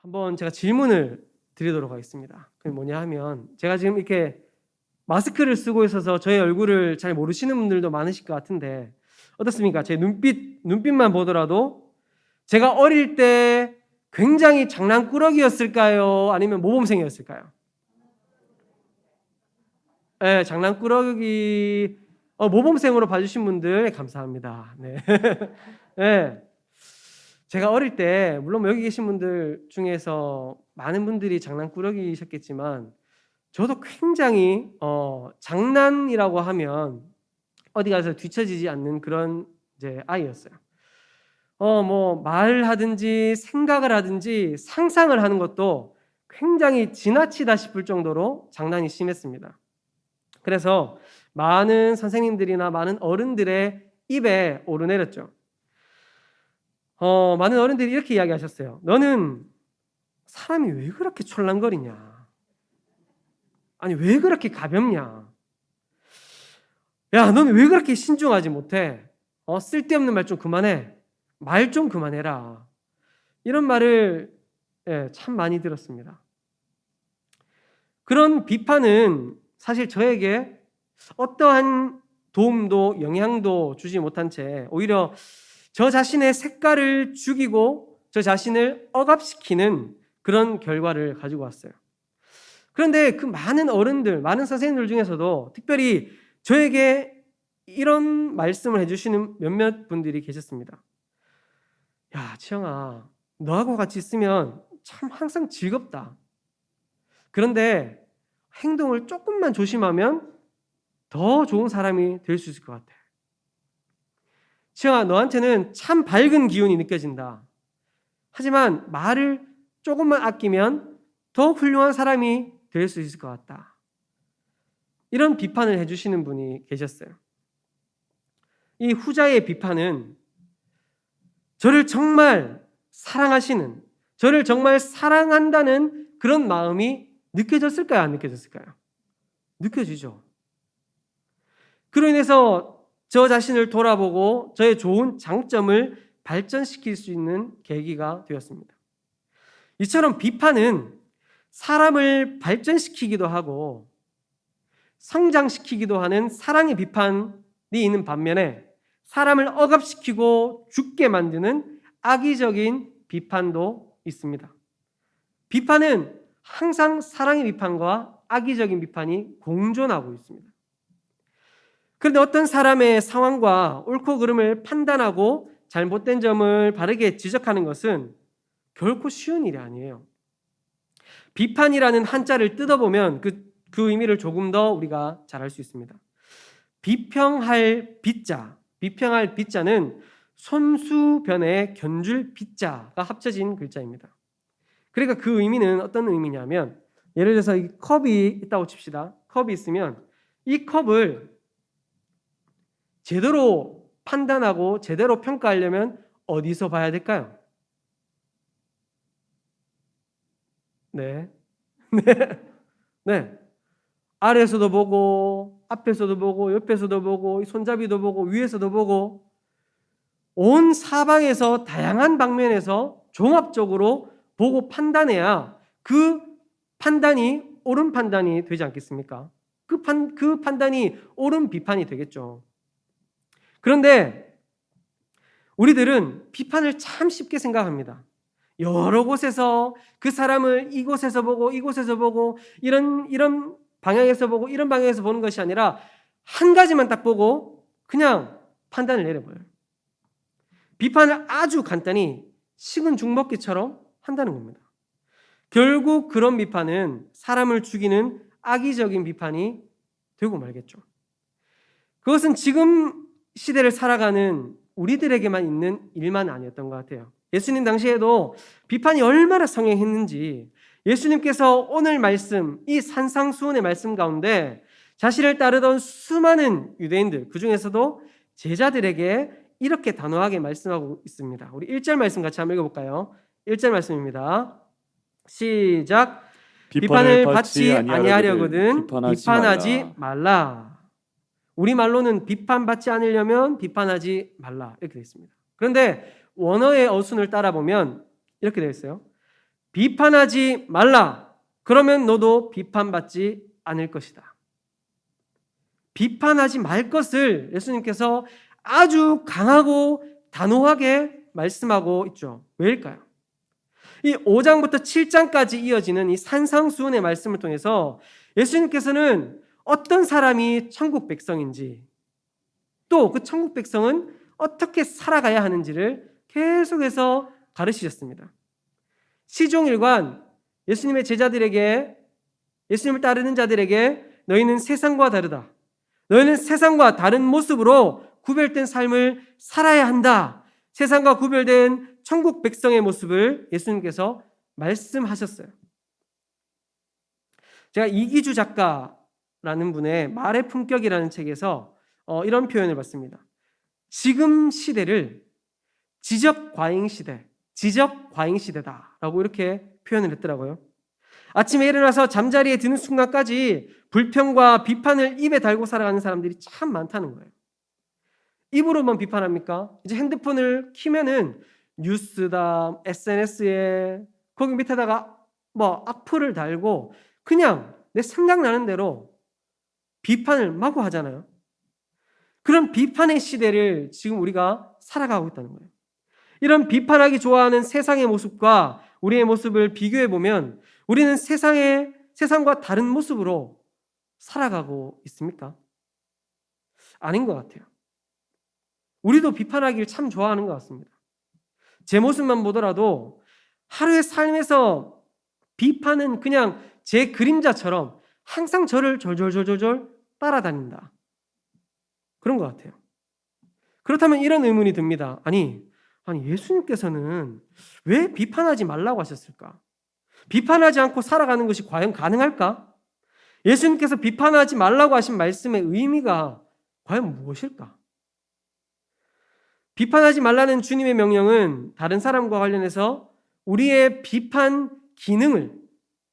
한번 제가 질문을 드리도록 하겠습니다. 그게 뭐냐 하면, 제가 지금 이렇게 마스크를 쓰고 있어서 저의 얼굴을 잘 모르시는 분들도 많으실 것 같은데 어떻습니까? 제 눈빛만 보더라도 제가 어릴 때 굉장히 장난꾸러기였을까요? 아니면 모범생이었을까요? 네, 장난꾸러기, 모범생으로 봐주신 분들 감사합니다. 네. 네. 제가 어릴 때, 물론 여기 계신 분들 중에서 많은 분들이 장난꾸러기셨겠지만, 저도 굉장히 장난이라고 하면 어디 가서 뒤처지지 않는 그런 이제 아이였어요. 뭐 말하든지 생각을 하든지 상상을 하는 것도 굉장히 지나치다 싶을 정도로 장난이 심했습니다. 그래서 많은 선생님들이나 많은 어른들의 입에 오르내렸죠. 많은 어른들이 이렇게 이야기하셨어요. 너는 사람이 왜 그렇게 촐랑거리냐? 아니, 왜 그렇게 가볍냐? 야, 너는 왜 그렇게 신중하지 못해? 쓸데없는 말 좀 그만해. 말 좀 그만해라. 이런 말을 참 많이 들었습니다. 그런 비판은 사실 저에게 어떠한 도움도 영향도 주지 못한 채 오히려 저 자신의 색깔을 죽이고 저 자신을 억압시키는 그런 결과를 가지고 왔어요. 그런데 그 많은 어른들, 많은 선생님들 중에서도 특별히 저에게 이런 말씀을 해주시는 몇몇 분들이 계셨습니다. 야, 치영아, 너하고 같이 있으면 참 항상 즐겁다. 그런데 행동을 조금만 조심하면 더 좋은 사람이 될 수 있을 것 같아. 치영아, 너한테는 참 밝은 기운이 느껴진다. 하지만 말을 조금만 아끼면 더 훌륭한 사람이 될 수 있을 것 같다. 이런 비판을 해주시는 분이 계셨어요. 이 후자의 비판은 저를 정말 사랑하시는, 저를 정말 사랑한다는 그런 마음이 느껴졌을까요? 안 느껴졌을까요? 느껴지죠. 그로 인해서 저 자신을 돌아보고 저의 좋은 장점을 발전시킬 수 있는 계기가 되었습니다. 이처럼 비판은 사람을 발전시키기도 하고 성장시키기도 하는 사랑의 비판이 있는 반면에 사람을 억압시키고 죽게 만드는 악의적인 비판도 있습니다. 비판은 항상 사랑의 비판과 악의적인 비판이 공존하고 있습니다. 그런데 어떤 사람의 상황과 옳고 그름을 판단하고 잘못된 점을 바르게 지적하는 것은 결코 쉬운 일이 아니에요. 비판이라는 한자를 뜯어보면 그 의미를 조금 더 우리가 잘 알 수 있습니다. 비평할 비자는 손수변에 견줄 비자가 합쳐진 글자입니다. 그러니까 그 의미는 어떤 의미냐면, 예를 들어서 이 컵이 있다고 칩시다. 컵이 있으면 이 컵을 제대로 판단하고 제대로 평가하려면 어디서 봐야 될까요? 네. 네. 아래에서도 보고, 앞에서도 보고, 옆에서도 보고, 손잡이도 보고, 위에서도 보고, 온 사방에서 다양한 방면에서 종합적으로 보고 판단해야 그 판단이 옳은 판단이 되지 않겠습니까? 그 판단이 옳은 비판이 되겠죠. 그런데 우리들은 비판을 참 쉽게 생각합니다. 여러 곳에서 그 사람을 이곳에서 보고 이곳에서 보고 이런 방향에서 보고 이런 방향에서 보는 것이 아니라 한 가지만 딱 보고 그냥 판단을 내려버려요. 비판을 아주 간단히 식은 죽 먹기처럼 한다는 겁니다. 결국 그런 비판은 사람을 죽이는 악의적인 비판이 되고 말겠죠. 그것은 지금 시대를 살아가는 우리들에게만 있는 일만 아니었던 것 같아요. 예수님 당시에도 비판이 얼마나 성행했는지 예수님께서 오늘 말씀, 이 산상수훈의 말씀 가운데 자신을 따르던 수많은 유대인들, 그 중에서도 제자들에게 이렇게 단호하게 말씀하고 있습니다. 우리 1절 말씀 같이 한번 읽어볼까요? 1절 말씀입니다. 시작. 비판을 받지 아니하려거든 비판하지 말라. 우리말로는 비판받지 않으려면 비판하지 말라 이렇게 되어 있습니다. 그런데 원어의 어순을 따라보면 이렇게 되어 있어요. 비판하지 말라. 그러면 너도 비판받지 않을 것이다. 비판하지 말 것을 예수님께서 아주 강하고 단호하게 말씀하고 있죠. 왜일까요? 이 5장부터 7장까지 이어지는 이 산상수훈의 말씀을 통해서 예수님께서는 어떤 사람이 천국 백성인지, 또 그 천국 백성은 어떻게 살아가야 하는지를 계속해서 가르치셨습니다. 시종일관 예수님의 제자들에게, 예수님을 따르는 자들에게 너희는 세상과 다르다. 너희는 세상과 다른 모습으로 구별된 삶을 살아야 한다. 세상과 구별된 천국 백성의 모습을 예수님께서 말씀하셨어요. 제가 이기주 작가라는 분의 말의 품격이라는 책에서 이런 표현을 봤습니다. 지금 시대를 지적 과잉 시대다라고 이렇게 표현을 했더라고요. 아침에 일어나서 잠자리에 드는 순간까지 불평과 비판을 입에 달고 살아가는 사람들이 참 많다는 거예요. 입으로만 비판합니까? 이제 핸드폰을 키면은 뉴스다, SNS에 거기 밑에다가 뭐 악플을 달고 그냥 내 생각나는 대로 비판을 마구 하잖아요. 그런 비판의 시대를 지금 우리가 살아가고 있다는 거예요. 이런 비판하기 좋아하는 세상의 모습과 우리의 모습을 비교해 보면 우리는 세상과 다른 모습으로 살아가고 있습니까? 아닌 것 같아요. 우리도 비판하기를 참 좋아하는 것 같습니다. 제 모습만 보더라도 하루의 삶에서 비판은 그냥 제 그림자처럼 항상 저를 졸졸졸졸 따라다닌다. 그런 것 같아요. 그렇다면 이런 의문이 듭니다. 아니 예수님께서는 왜 비판하지 말라고 하셨을까? 비판하지 않고 살아가는 것이 과연 가능할까? 예수님께서 비판하지 말라고 하신 말씀의 의미가 과연 무엇일까? 비판하지 말라는 주님의 명령은 다른 사람과 관련해서 우리의 비판 기능을,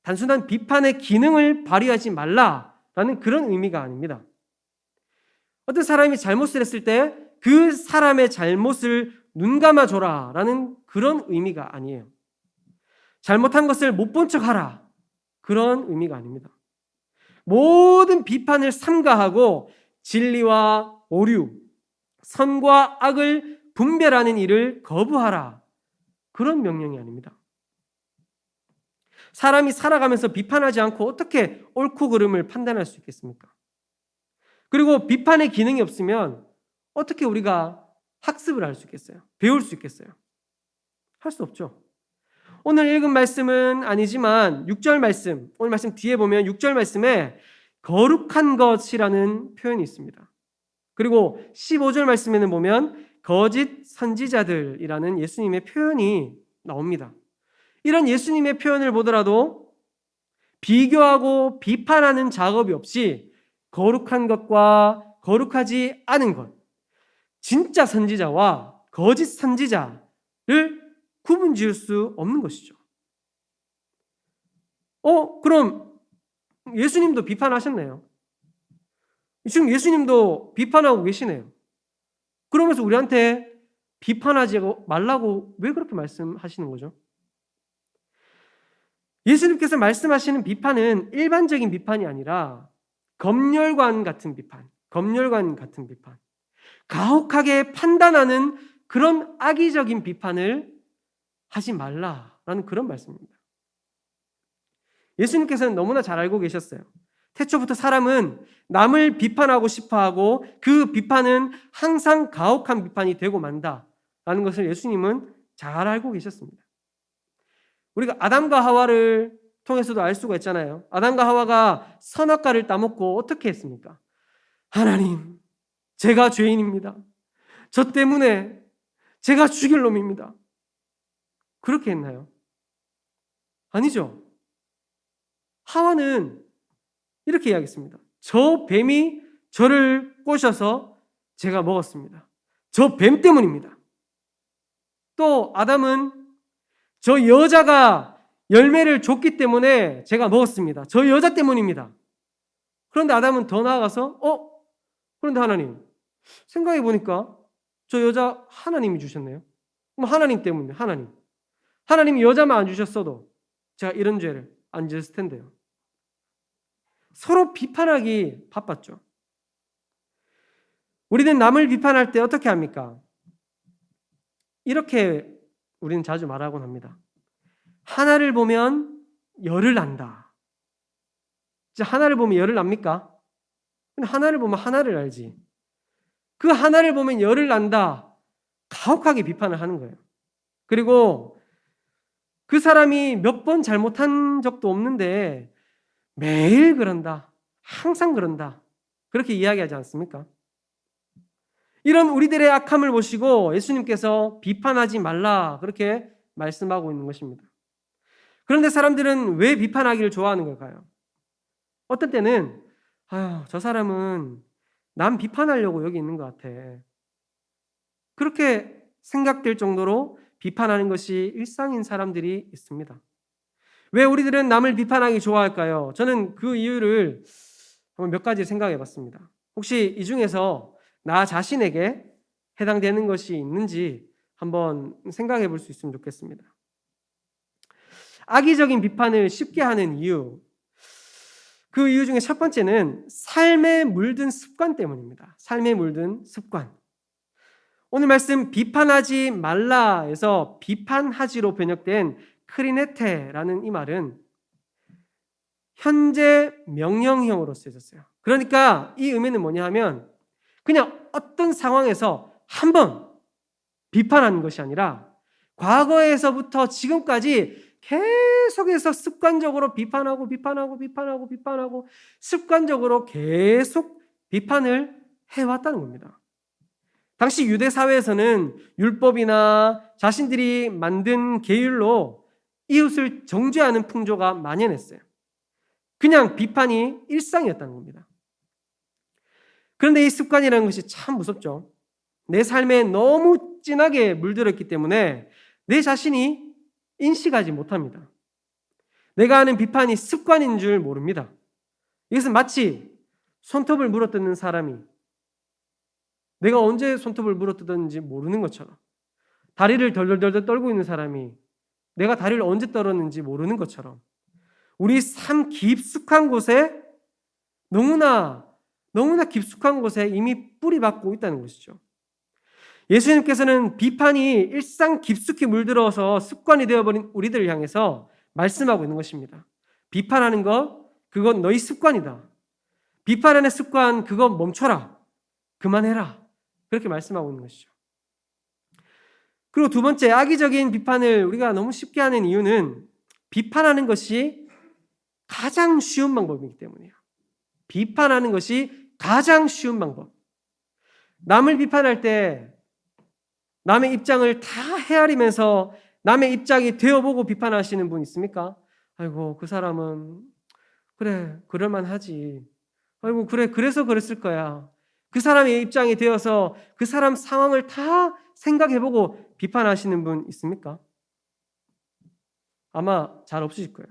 단순한 비판의 기능을 발휘하지 말라라는 그런 의미가 아닙니다. 어떤 사람이 잘못을 했을 때 그 사람의 잘못을 눈감아줘라 라는 그런 의미가 아니에요. 잘못한 것을 못 본 척하라, 그런 의미가 아닙니다. 모든 비판을 삼가하고 진리와 오류, 선과 악을 분별하는 일을 거부하라, 그런 명령이 아닙니다. 사람이 살아가면서 비판하지 않고 어떻게 옳고 그름을 판단할 수 있겠습니까? 그리고 비판의 기능이 없으면 어떻게 우리가 학습을 할 수 있겠어요? 배울 수 있겠어요? 할 수 없죠. 오늘 읽은 말씀은 아니지만 6절 말씀, 오늘 말씀 뒤에 보면 6절 말씀에 거룩한 것이라는 표현이 있습니다. 그리고 15절 말씀에는 보면 거짓 선지자들이라는 예수님의 표현이 나옵니다. 이런 예수님의 표현을 보더라도 비교하고 비판하는 작업이 없이 거룩한 것과 거룩하지 않은 것, 진짜 선지자와 거짓 선지자를 구분 지을 수 없는 것이죠. 그럼 예수님도 비판하셨네요. 지금 예수님도 비판하고 계시네요. 그러면서 우리한테 비판하지 말라고 왜 그렇게 말씀하시는 거죠? 예수님께서 말씀하시는 비판은 일반적인 비판이 아니라 검열관 같은 비판, 가혹하게 판단하는 그런 악의적인 비판을 하지 말라라는 그런 말씀입니다. 예수님께서는 너무나 잘 알고 계셨어요. 태초부터 사람은 남을 비판하고 싶어하고 그 비판은 항상 가혹한 비판이 되고 만다라는 것을 예수님은 잘 알고 계셨습니다. 우리가 아담과 하와를 통해서도 알 수가 있잖아요. 아담과 하와가 선악과를 따먹고 어떻게 했습니까? 하나님, 제가 죄인입니다. 저 때문에 제가 죽일 놈입니다. 그렇게 했나요? 아니죠. 하와는 이렇게 이야기했습니다. 저 뱀이 저를 꼬셔서 제가 먹었습니다. 저 뱀 때문입니다. 또 아담은 저 여자가 열매를 줬기 때문에 제가 먹었습니다. 저 여자 때문입니다. 그런데 아담은 더 나아가서 그런데 하나님, 생각해 보니까 저 여자 하나님이 주셨네요. 그럼 하나님 때문에 하나님이 여자만 안 주셨어도 제가 이런 죄를 안 지었을 텐데요. 서로 비판하기 바빴죠. 우리는 남을 비판할 때 어떻게 합니까? 이렇게 우리는 자주 말하곤 합니다. 하나를 보면 열을 난다. 진짜 하나를 보면 열을 납니까? 근데 하나를 보면 하나를 알지. 그 하나를 보면 열을 난다. 가혹하게 비판을 하는 거예요. 그리고 그 사람이 몇 번 잘못한 적도 없는데 매일 그런다. 항상 그런다. 그렇게 이야기하지 않습니까? 이런 우리들의 악함을 보시고 예수님께서 비판하지 말라 그렇게 말씀하고 있는 것입니다. 그런데 사람들은 왜 비판하기를 좋아하는 걸까요? 어떤 때는 저 사람은 남 비판하려고 여기 있는 것 같아. 그렇게 생각될 정도로 비판하는 것이 일상인 사람들이 있습니다. 왜 우리들은 남을 비판하기 좋아할까요? 저는 그 이유를 한번 몇 가지 생각해 봤습니다. 혹시 이 중에서 나 자신에게 해당되는 것이 있는지 한번 생각해 볼 수 있으면 좋겠습니다. 악의적인 비판을 쉽게 하는 이유, 그 이유 중에 첫 번째는 삶에 물든 습관 때문입니다. 삶에 물든 습관. 오늘 말씀 비판하지 말라에서 비판하지로 번역된 크리네테라는 이 말은 현재 명령형으로 쓰여졌어요. 그러니까 이 의미는 뭐냐 하면 그냥 어떤 상황에서 한번 비판하는 것이 아니라 과거에서부터 지금까지 계속해서 습관적으로 비판하고 습관적으로 계속 비판을 해왔다는 겁니다. 당시 유대 사회에서는 율법이나 자신들이 만든 계율로 이웃을 정죄하는 풍조가 만연했어요. 그냥 비판이 일상이었다는 겁니다. 그런데 이 습관이라는 것이 참 무섭죠. 내 삶에 너무 진하게 물들었기 때문에 내 자신이 인식하지 못합니다. 내가 하는 비판이 습관인 줄 모릅니다. 이것은 마치 손톱을 물어뜯는 사람이 내가 언제 손톱을 물어뜯었는지 모르는 것처럼, 다리를 덜덜덜 떨고 있는 사람이 내가 다리를 언제 떨었는지 모르는 것처럼 우리 삶 깊숙한 곳에 너무나 깊숙한 곳에 이미 뿌리 박고 있다는 것이죠. 예수님께서는 비판이 일상 깊숙이 물들어서 습관이 되어버린 우리들을 향해서 말씀하고 있는 것입니다. 비판하는 것, 그건 너희 습관이다. 비판하는 습관, 그거 멈춰라. 그만해라. 그렇게 말씀하고 있는 것이죠. 그리고 두 번째, 악의적인 비판을 우리가 너무 쉽게 하는 이유는 비판하는 것이 가장 쉬운 방법이기 때문이에요. 비판하는 것이 가장 쉬운 방법. 남을 비판할 때 남의 입장을 다 헤아리면서 남의 입장이 되어보고 비판하시는 분 있습니까? 아이고, 그 사람은 그래, 그럴만하지. 아이고, 그래, 그래서 그랬을 거야. 그 사람의 입장이 되어서 그 사람 상황을 다 생각해보고 비판하시는 분 있습니까? 아마 잘 없으실 거예요.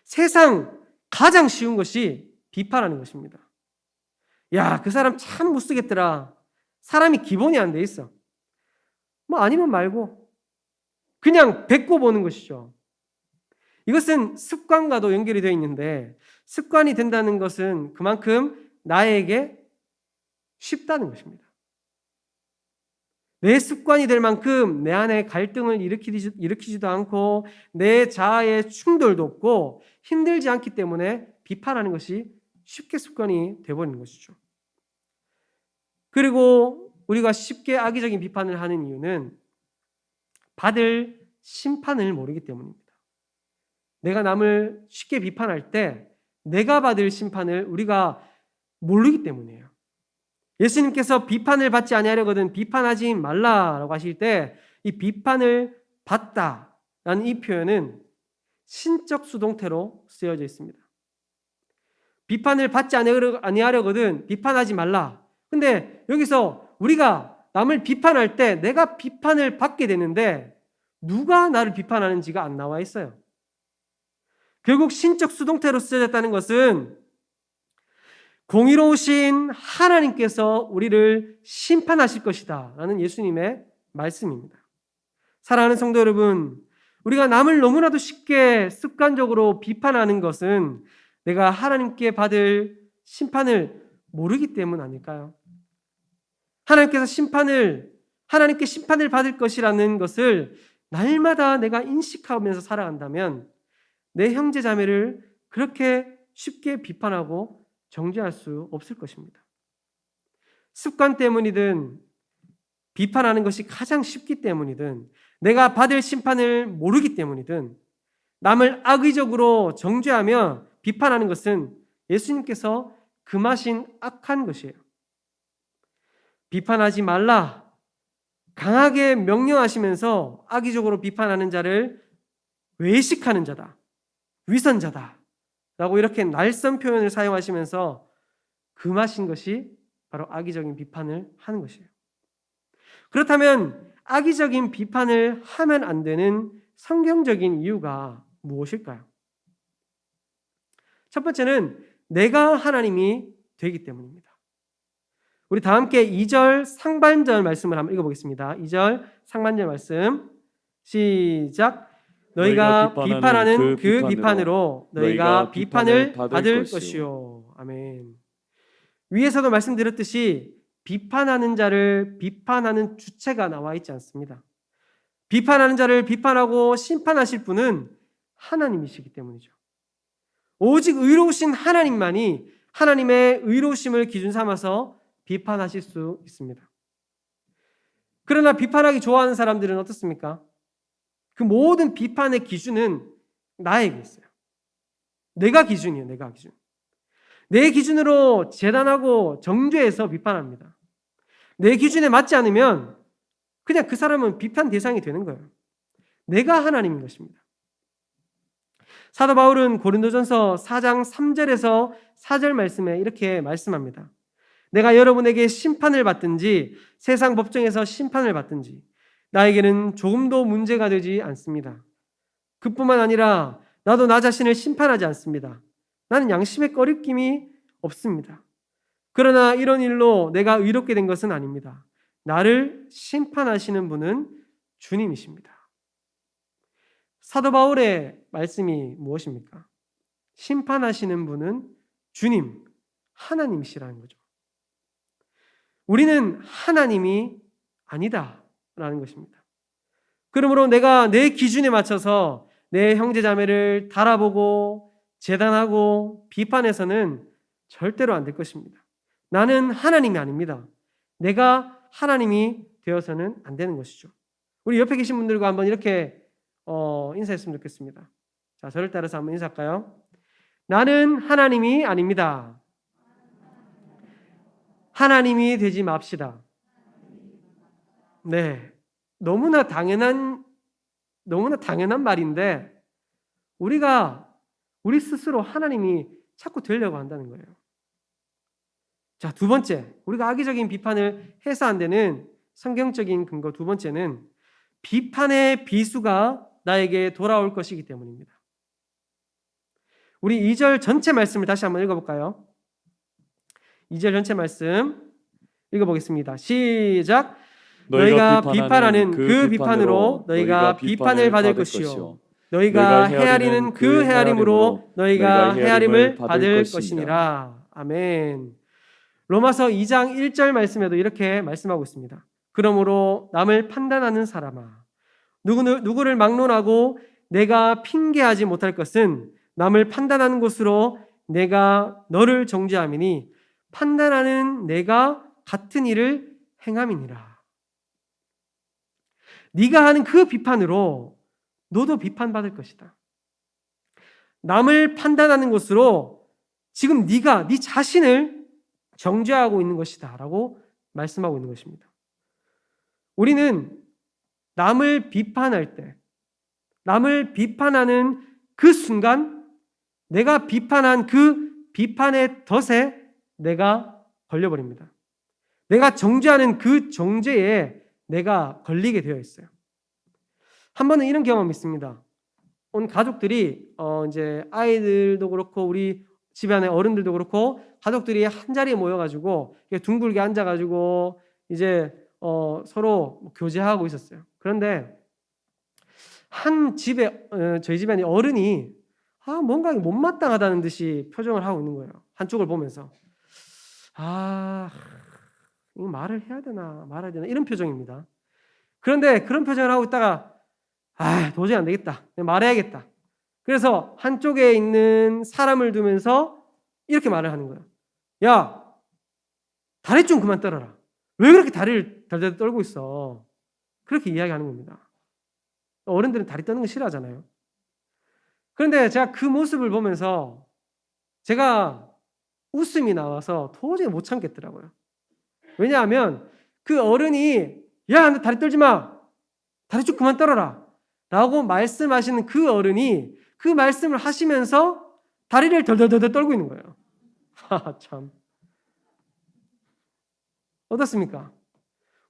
세상 가장 쉬운 것이 비판하는 것입니다. 야, 그 사람 참 못쓰겠더라. 사람이 기본이 안 돼 있어. 뭐 아니면 말고 그냥 뱉고 보는 것이죠. 이것은 습관과도 연결이 되어 있는데 습관이 된다는 것은 그만큼 나에게 쉽다는 것입니다. 내 습관이 될 만큼 내 안에 갈등을 일으키지도 않고 내 자아의 충돌도 없고 힘들지 않기 때문에 비판하는 것이 쉽게 습관이 되어버리는 것이죠. 그리고 우리가 쉽게 악의적인 비판을 하는 이유는 받을 심판을 모르기 때문입니다. 내가 남을 쉽게 비판할 때 내가 받을 심판을 우리가 모르기 때문이에요. 예수님께서 비판을 받지 아니하려거든 비판하지 말라라고 하실 때 이 비판을 받다라는 이 표현은 신적 수동태로 쓰여져 있습니다. 비판을 받지 아니하려거든 비판하지 말라. 근데 여기서 우리가 남을 비판할 때 내가 비판을 받게 되는데 누가 나를 비판하는지가 안 나와 있어요. 결국 신적 수동태로 쓰여졌다는 것은 공의로우신 하나님께서 우리를 심판하실 것이다 라는 예수님의 말씀입니다. 사랑하는 성도 여러분, 우리가 남을 너무나도 쉽게 습관적으로 비판하는 것은 내가 하나님께 받을 심판을 모르기 때문 아닐까요? 하나님께 심판을 받을 것이라는 것을 날마다 내가 인식하면서 살아간다면 내 형제 자매를 그렇게 쉽게 비판하고 정죄할 수 없을 것입니다. 습관 때문이든 비판하는 것이 가장 쉽기 때문이든 내가 받을 심판을 모르기 때문이든 남을 악의적으로 정죄하며 비판하는 것은 예수님께서 금하신 악한 것이에요. 비판하지 말라 강하게 명령하시면서 악의적으로 비판하는 자를 외식하는 자다, 위선자다 라고 이렇게 날선 표현을 사용하시면서 금하신 것이 바로 악의적인 비판을 하는 것이에요. 그렇다면 악의적인 비판을 하면 안 되는 성경적인 이유가 무엇일까요? 첫 번째는 내가 하나님이 되기 때문입니다. 우리 다 함께 2절 상반절 말씀을 한번 읽어보겠습니다. 2절 상반절 말씀 시작. 너희가 비판하는 그 비판으로 너희가 비판을 받을 것이요. 아멘. 위에서도 말씀드렸듯이 비판하는 자를 비판하는 주체가 나와 있지 않습니다. 비판하는 자를 비판하고 심판하실 분은 하나님이시기 때문이죠. 오직 의로우신 하나님만이 하나님의 의로우심을 기준 삼아서 비판하실 수 있습니다. 그러나 비판하기 좋아하는 사람들은 어떻습니까? 그 모든 비판의 기준은 나에게 있어요. 내가 기준이에요. 내가 기준. 내 기준으로 재단하고 정죄해서 비판합니다. 내 기준에 맞지 않으면 그냥 그 사람은 비판 대상이 되는 거예요. 내가 하나님인 것입니다. 사도 바울은 고린도전서 4장 3절에서 4절 말씀에 이렇게 말씀합니다. 내가 여러분에게 심판을 받든지 세상 법정에서 심판을 받든지 나에게는 조금도 문제가 되지 않습니다. 그뿐만 아니라 나도 나 자신을 심판하지 않습니다. 나는 양심에 꺼리낌이 없습니다. 그러나 이런 일로 내가 의롭게 된 것은 아닙니다. 나를 심판하시는 분은 주님이십니다. 사도 바울의 말씀이 무엇입니까? 심판하시는 분은 주님, 하나님이시라는 거죠. 우리는 하나님이 아니다라는 것입니다. 그러므로 내가 내 기준에 맞춰서 내 형제 자매를 달아보고 재단하고 비판해서는 절대로 안 될 것입니다. 나는 하나님이 아닙니다. 내가 하나님이 되어서는 안 되는 것이죠. 우리 옆에 계신 분들과 한번 이렇게 인사했으면 좋겠습니다. 자, 저를 따라서 한번 인사할까요? 나는 하나님이 아닙니다. 하나님이 되지 맙시다. 네, 너무나 당연한 말인데 우리 스스로 하나님이 자꾸 되려고 한다는 거예요. 자, 두 번째, 우리가 악의적인 비판을 해서 안 되는 성경적인 근거 두 번째는 비판의 비수가 나에게 돌아올 것이기 때문입니다. 우리 2절 전체 말씀을 다시 한번 읽어볼까요? 2절 전체 말씀 읽어보겠습니다. 시작. 너희가 비판하는 그 비판으로 너희가 비판을 받을 것이요 너희가 헤아리는 그 헤아림으로 너희가 헤아림을 받을 것이니라. 아멘. 로마서 2장 1절 말씀에도 이렇게 말씀하고 있습니다. 그러므로 남을 판단하는 사람아, 누구를 막론하고 내가 핑계하지 못할 것은 남을 판단하는 것으로 내가 너를 정죄함이니 판단하는 내가 같은 일을 행함이니라. 네가 하는 그 비판으로 너도 비판받을 것이다. 남을 판단하는 것으로 지금 네가 네 자신을 정죄하고 있는 것이다 라고 말씀하고 있는 것입니다. 우리는 남을 비판할 때, 남을 비판하는 그 순간 내가 비판한 그 비판의 덫에 내가 걸려버립니다. 내가 정죄하는 그 정죄에 내가 걸리게 되어 있어요. 한 번은 이런 경험이 있습니다. 온 가족들이 이제 아이들도 그렇고 우리 집안의 어른들도 그렇고 가족들이 한 자리에 모여가지고 둥글게 앉아가지고 이제 서로 교제하고 있었어요. 그런데 한 집에 저희 집안에 어른이 뭔가 못마땅하다는 듯이 표정을 하고 있는 거예요. 한쪽을 보면서 이거 말을 해야 되나 말아야 되나 이런 표정입니다. 그런데 그런 표정을 하고 있다가 도저히 안 되겠다. 말해야겠다. 그래서 한쪽에 있는 사람을 두면서 이렇게 말을 하는 거예요. 야, 다리 좀 그만 떨어라. 왜 그렇게 다리를 달달 떨고 있어? 그렇게 이야기하는 겁니다. 어른들은 다리 떠는 거 싫어하잖아요. 그런데 제가 그 모습을 보면서 제가 웃음이 나와서 도저히 못 참겠더라고요. 왜냐하면 그 어른이 야, 너 다리 떨지 마. 다리 좀 그만 떨어라. 라고 말씀하시는 그 어른이 그 말씀을 하시면서 다리를 덜덜덜 떨고 있는 거예요. 참. 어떻습니까?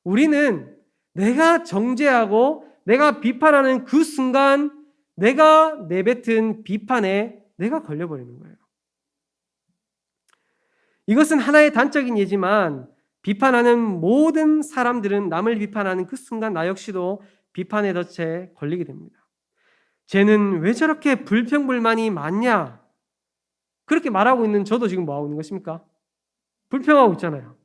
우리는 내가 정죄하고 내가 비판하는 그 순간 내가 내뱉은 비판에 내가 걸려버리는 거예요. 이것은 하나의 단적인 예지만 비판하는 모든 사람들은 남을 비판하는 그 순간 나 역시도 비판의 덫에 걸리게 됩니다. 쟤는 왜 저렇게 불평불만이 많냐? 그렇게 말하고 있는 저도 지금 뭐하고 있는 것입니까? 불평하고 있잖아요.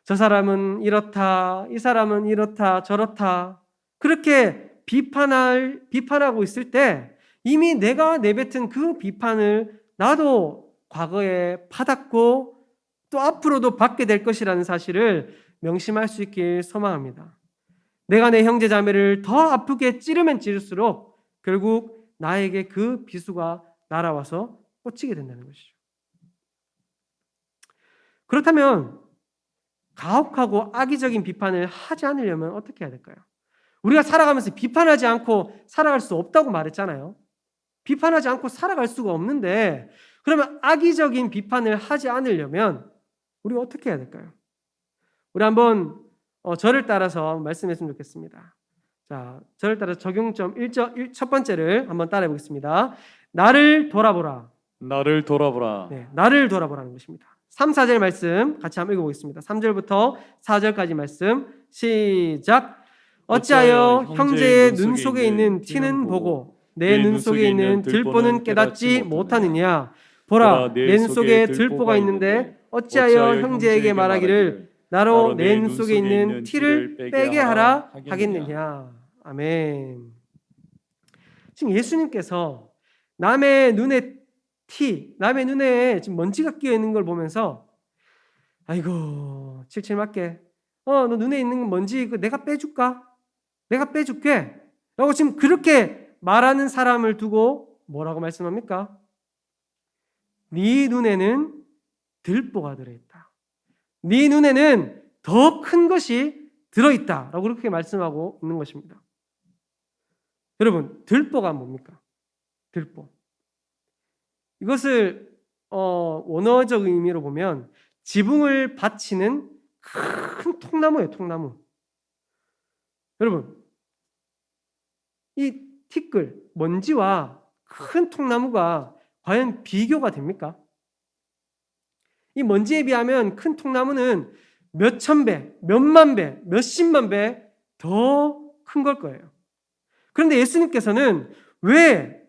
저 사람은 이렇다, 이 사람은 이렇다, 저렇다. 그렇게 비판하고 있을 때 이미 내가 내뱉은 그 비판을 나도 과거에 받았고 또 앞으로도 받게 될 것이라는 사실을 명심할 수 있길 소망합니다. 내가 내 형제 자매를 더 아프게 찌르면 찌를수록 결국 나에게 그 비수가 날아와서 꽂히게 된다는 것이죠. 그렇다면 가혹하고 악의적인 비판을 하지 않으려면 어떻게 해야 될까요? 우리가 살아가면서 비판하지 않고 살아갈 수 없다고 말했잖아요. 비판하지 않고 살아갈 수가 없는데 그러면 악의적인 비판을 하지 않으려면 우리가 어떻게 해야 될까요? 우리 한번 저를 따라서 말씀했으면 좋겠습니다. 자, 저를 따라서 적용점 첫 번째를 한번 따라해 보겠습니다. 나를 돌아보라. 나를 돌아보라. 네, 나를 돌아보라는 것입니다. 3, 4절 말씀 같이 한번 읽어보겠습니다. 3절부터 4절까지 말씀 시작. 어찌하여 형제의 눈 속에 있는 티는 보고 내 눈 속에 있는 들보는 깨닫지 못하느냐. 보라, 내 눈 속에 들보가 있는데 어찌하여 형제에게 말하기를 나로 내 눈 속에 있는 티를 빼게 하라 하겠느냐. 아멘. 지금 예수님께서 남의 눈에 남의 눈에 지금 먼지가 끼어 있는 걸 보면서 아이고 칠칠 맞게 너 눈에 있는 먼지 내가 빼줄까? 내가 빼줄게 라고 지금 그렇게 말하는 사람을 두고 뭐라고 말씀합니까? 네 눈에는 들보가 들어있다. 네 눈에는 더 큰 것이 들어있다 라고 그렇게 말씀하고 있는 것입니다. 여러분 들보가 뭡니까? 들보. 이것을 원어적 의미로 보면 지붕을 받치는 큰 통나무예요. 통나무. 여러분 이 티끌, 먼지와 큰 통나무가 과연 비교가 됩니까? 이 먼지에 비하면 큰 통나무는 몇천 배, 몇만 배, 몇십만 배 더 큰 걸 거예요. 그런데 예수님께서는 왜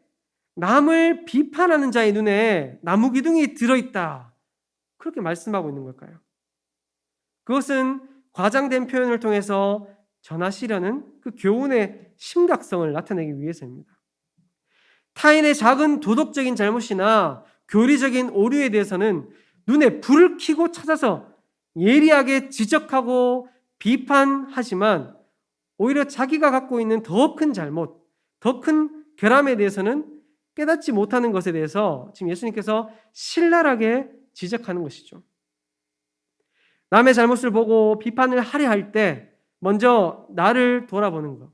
남을 비판하는 자의 눈에 나무 기둥이 들어있다 그렇게 말씀하고 있는 걸까요? 그것은 과장된 표현을 통해서 전하시려는 그 교훈의 심각성을 나타내기 위해서입니다. 타인의 작은 도덕적인 잘못이나 교리적인 오류에 대해서는 눈에 불을 켜고 찾아서 예리하게 지적하고 비판하지만 오히려 자기가 갖고 있는 더 큰 잘못, 더 큰 결함에 대해서는 깨닫지 못하는 것에 대해서 지금 예수님께서 신랄하게 지적하는 것이죠. 남의 잘못을 보고 비판을 하려 할 때 먼저 나를 돌아보는 것.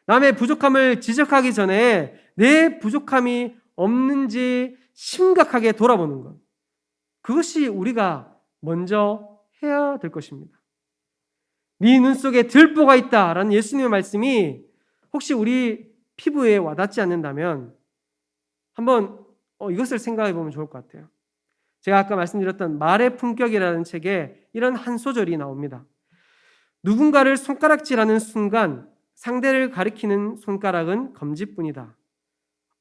남의 부족함을 지적하기 전에 내 부족함이 없는지 심각하게 돌아보는 것. 그것이 우리가 먼저 해야 될 것입니다. 네 눈 속에 들보가 있다라는 예수님의 말씀이 혹시 우리 피부에 와닿지 않는다면 한번 이것을 생각해 보면 좋을 것 같아요. 제가 아까 말씀드렸던 말의 품격이라는 책에 이런 한 소절이 나옵니다. 누군가를 손가락질하는 순간 상대를 가리키는 손가락은 검지뿐이다.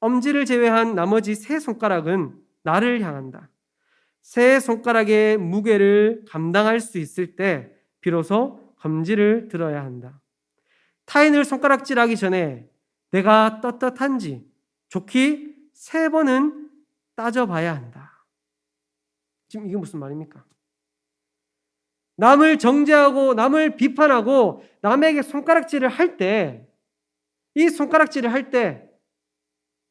엄지를 제외한 나머지 세 손가락은 나를 향한다. 세 손가락의 무게를 감당할 수 있을 때 비로소 검지를 들어야 한다. 타인을 손가락질하기 전에 내가 떳떳한지 좋게 3번은 따져봐야 한다. 지금 이게 무슨 말입니까? 남을 정죄하고 남을 비판하고 남에게 손가락질을 할 때, 이 손가락질을 할 때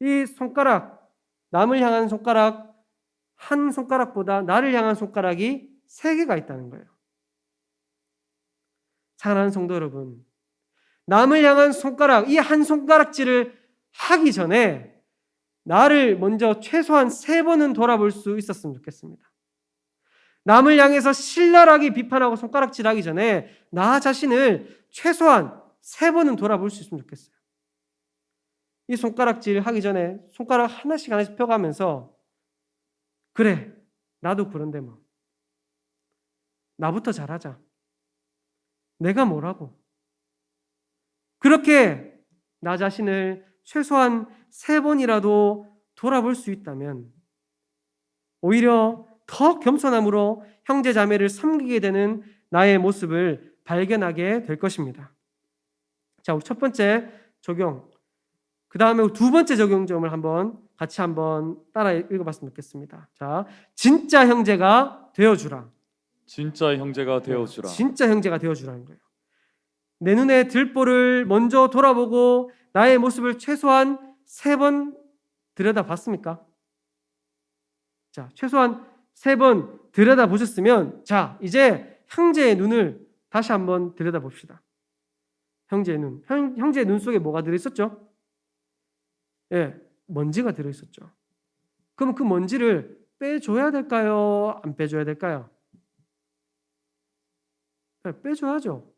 이 손가락, 남을 향한 손가락 한 손가락보다 나를 향한 손가락이 3개가 있다는 거예요. 사랑하는 성도 여러분, 남을 향한 손가락, 이 한 손가락질을 하기 전에 나를 먼저 최소한 3번은 돌아볼 수 있었으면 좋겠습니다. 남을 향해서 신랄하게 비판하고 손가락질하기 전에 나 자신을 최소한 3번은 돌아볼 수 있으면 좋겠어요. 이 손가락질 하기 전에 손가락 하나씩 펴가면서 그래, 나도 그런데 뭐. 나부터 잘하자. 내가 뭐라고. 그렇게 나 자신을 최소한 3번이라도 돌아볼 수 있다면 오히려 더 겸손함으로 형제 자매를 섬기게 되는 나의 모습을 발견하게 될 것입니다. 자, 우리 첫 번째 적용. 그 다음에 두 번째 적용점을 같이 따라 읽어봤으면 좋겠습니다. 자, 진짜 형제가 되어주라. 진짜 형제가 되어주라. 진짜 형제가 되어주라는 거예요. 내 눈에 들보를 먼저 돌아보고 나의 모습을 최소한 3번 들여다봤습니까? 자, 최소한 3번 들여다보셨으면 자, 이제 형제의 눈을 다시 한번 들여다봅시다. 형제의 눈. 형제의 눈 속에 뭐가 들어있었죠? 예, 먼지가 들어있었죠. 그럼 그 먼지를 빼줘야 될까요? 안 빼줘야 될까요? 네, 빼줘야죠.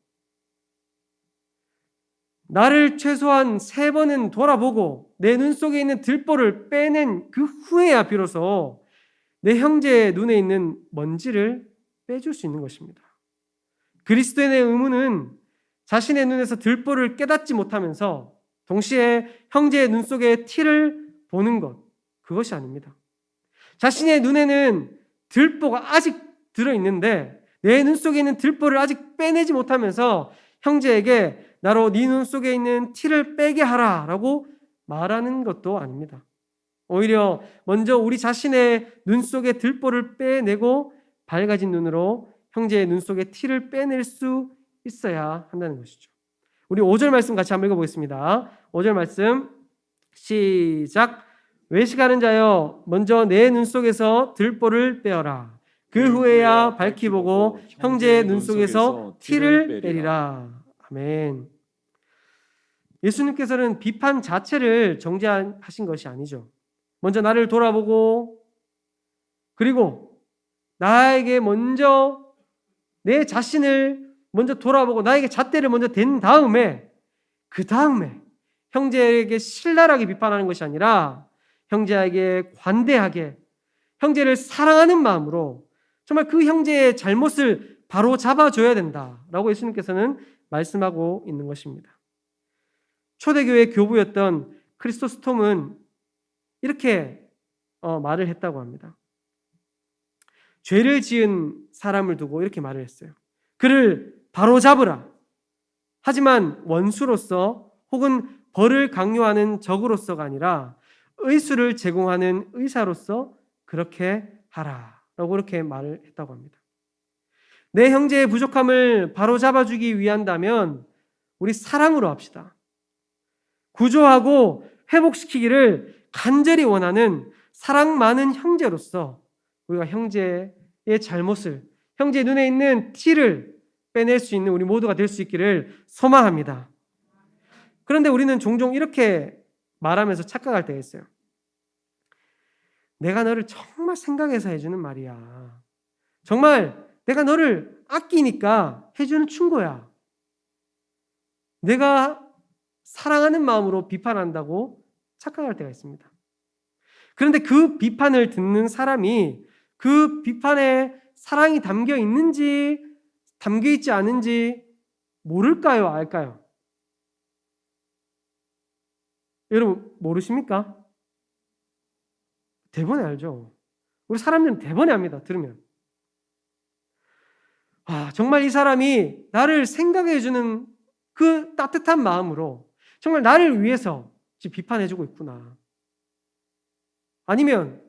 나를 최소한 3번은 돌아보고 내 눈 속에 있는 들보를 빼낸 그 후에야 비로소 내 형제의 눈에 있는 먼지를 빼줄 수 있는 것입니다. 그리스도인의 의무는 자신의 눈에서 들보를 깨닫지 못하면서 동시에 형제의 눈 속에 티를 보는 것, 그것이 아닙니다. 자신의 눈에는 들보가 아직 들어있는데 내 눈 속에 있는 들보를 아직 빼내지 못하면서 형제에게 나로 네 눈 속에 있는 티를 빼게 하라 라고 말하는 것도 아닙니다. 오히려 먼저 우리 자신의 눈 속에 들보를 빼내고 밝아진 눈으로 형제의 눈 속에 티를 빼낼 수 있어야 한다는 것이죠. 우리 5절 말씀 같이 한번 읽어보겠습니다. 5절 말씀 시작. 외식하는 자여 먼저 내 눈 속에서 들보를 빼어라. 그 후에야 밝히 보고 형제의 눈 속에서 티를 빼리라. 아멘. 예수님께서는 비판 자체를 정죄하신 것이 아니죠. 먼저 나를 돌아보고 그리고 나에게 먼저 내 자신을 먼저 돌아보고 나에게 잣대를 먼저 댄 다음에 그 다음에 형제에게 신랄하게 비판하는 것이 아니라 형제에게 관대하게 형제를 사랑하는 마음으로 정말 그 형제의 잘못을 바로 잡아줘야 된다라고 예수님께서는 말씀하고 있는 것입니다. 초대교회 교부였던 크리스토스톰은 이렇게 말을 했다고 합니다. 죄를 지은 사람을 두고 이렇게 말을 했어요. 그를 바로 잡으라. 하지만 원수로서 혹은 벌을 강요하는 적으로서가 아니라 의수를 제공하는 의사로서 그렇게 하라 라고 이렇게 말을 했다고 합니다. 내 형제의 부족함을 바로 잡아주기 위한다면 우리 사랑으로 합시다. 구조하고 회복시키기를 간절히 원하는 사랑 많은 형제로서 우리가 형제의 잘못을, 형제의 눈에 있는 티를 빼낼 수 있는 우리 모두가 될 수 있기를 소망합니다. 그런데 우리는 종종 이렇게 말하면서 착각할 때가 있어요. 내가 너를 정말 생각해서 해주는 말이야. 정말 내가 너를 아끼니까 해주는 충고야. 내가 사랑하는 마음으로 비판한다고 착각할 때가 있습니다. 그런데 그 비판을 듣는 사람이 그 비판에 사랑이 담겨 있는지 담겨 있지 않은지 모를까요? 알까요? 여러분 모르십니까? 대번에 알죠. 우리 사람들은 대번에 합니다. 들으면. 정말 이 사람이 나를 생각해 주는 그 따뜻한 마음으로 정말 나를 위해서 지금 비판해 주고 있구나. 아니면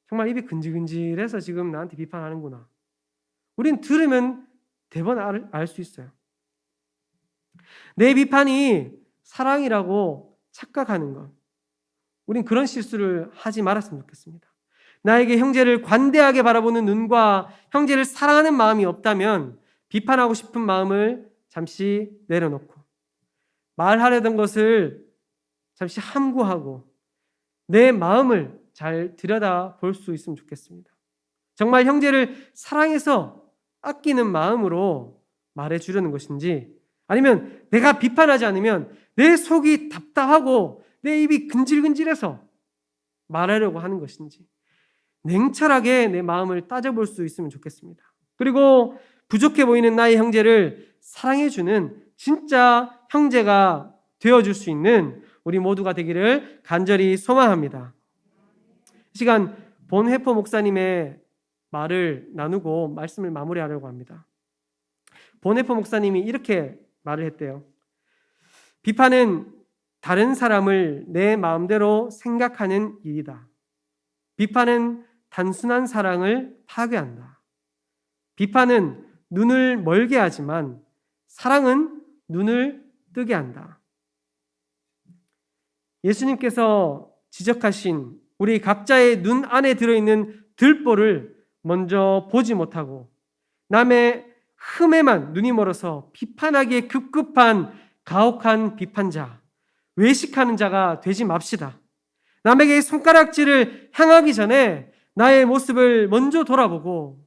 정말 입이 근질근질해서 지금 나한테 비판하는구나. 우린 들으면 대번 알 수 있어요. 내 비판이 사랑이라고 착각하는 것. 우린 그런 실수를 하지 말았으면 좋겠습니다. 나에게 형제를 관대하게 바라보는 눈과 형제를 사랑하는 마음이 없다면 비판하고 싶은 마음을 잠시 내려놓고 말하려던 것을 잠시 함구하고 내 마음을 잘 들여다 볼 수 있으면 좋겠습니다. 정말 형제를 사랑해서 아끼는 마음으로 말해주려는 것인지 아니면 내가 비판하지 않으면 내 속이 답답하고 내 입이 근질근질해서 말하려고 하는 것인지 냉철하게 내 마음을 따져볼 수 있으면 좋겠습니다. 그리고 부족해 보이는 나의 형제를 사랑해주는 진짜 형제가 되어줄 수 있는 우리 모두가 되기를 간절히 소망합니다. 이 시간 본회포 목사님의 말을 나누고 말씀을 마무리하려고 합니다. 본회포 목사님이 이렇게 말을 했대요. 비판은 다른 사람을 내 마음대로 생각하는 일이다. 비판은 단순한 사랑을 파괴한다. 비판은 눈을 멀게 하지만 사랑은 눈을 뜨게 한다. 예수님께서 지적하신 우리 각자의 눈 안에 들어있는 들보를 먼저 보지 못하고 남의 흠에만 눈이 멀어서 비판하기에 급급한 가혹한 비판자, 외식하는 자가 되지 맙시다. 남에게 손가락질을 향하기 전에 나의 모습을 먼저 돌아보고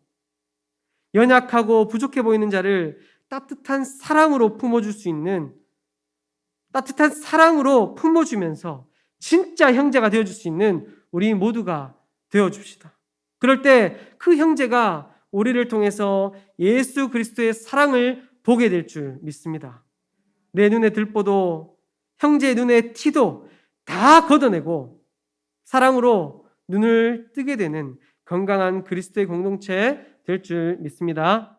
연약하고 부족해 보이는 자를 따뜻한 사랑으로 품어줄 수 있는 따뜻한 사랑으로 품어주면서 진짜 형제가 되어줄 수 있는 우리 모두가 되어줍시다. 그럴 때 그 형제가 우리를 통해서 예수 그리스도의 사랑을 보게 될 줄 믿습니다. 내 눈에 들보도 형제의 눈에 티도 다 걷어내고 사랑으로 눈을 뜨게 되는 건강한 그리스도의 공동체 될 줄 믿습니다.